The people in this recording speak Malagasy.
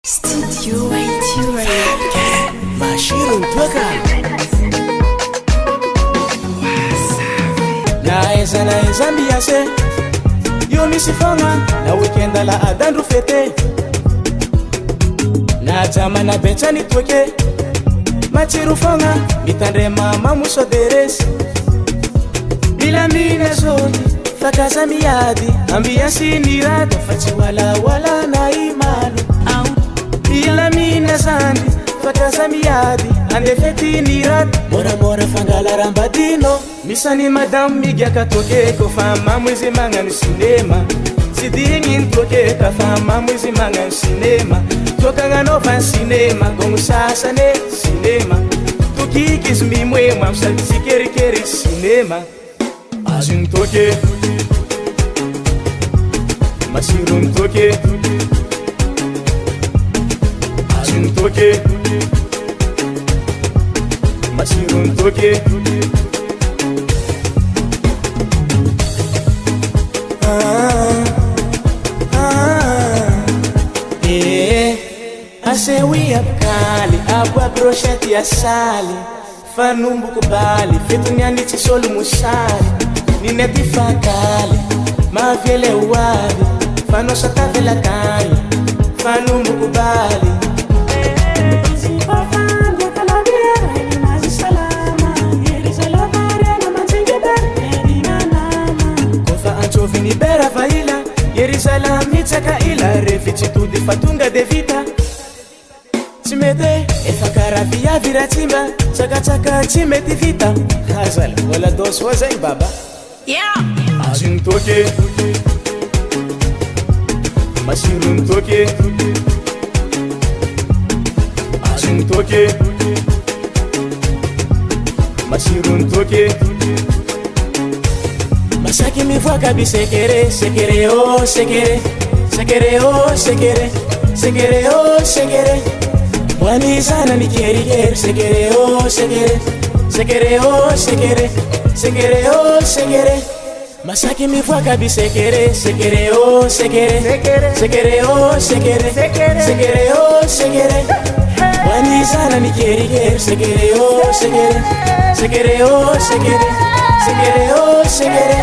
Studio 88 Mashiro mtoka naeza mbiase yo misy fogna na weekend la adandro fete na jamana betsany toke matsiro fogna mitandre mama mosoderesy milamina zony fakaza miady ambiansy nirado fa tsy walawala na imalo milamina zany fakaza miady andefety nirado moramora fangalarambadino misany madamo migiaka toke kofa mamo izy magnano sinema tsy digniny toke kafa mamo izy magnano sinema tokagnanaova sinema gogno sasane sinema tokiky izy mimoema sady tsy kerikery sinema azony toke masirony toke azony toke masirony toke asewi apkali abwa brosheti asali fanumbuk bali fetuniani tisolu musali nineti fakali mavyele wali fanosatavela kani fanumbuk bali kofa anchovini bera vaila Yerusalem itsaka ila revitsy tody fa tonga de vita tsy mety efa kara viavy ratsimba tsakatsaka tsy mety vita azala wala dosy hoa zay baba azony toke masirony toke azony toke masirony toke masaky mivoaka by sekere sekere o sekere sekere o sekere sekere o sekere wani sana ni kerikeri sekere o sekere sekere o sekere sekere o sekere masaki mivoaka by sekere sekere o sekere sekere o sekere sekere o sekere wani sana ni kerikeri sekere o sekere sekere o sekere sekere o sekere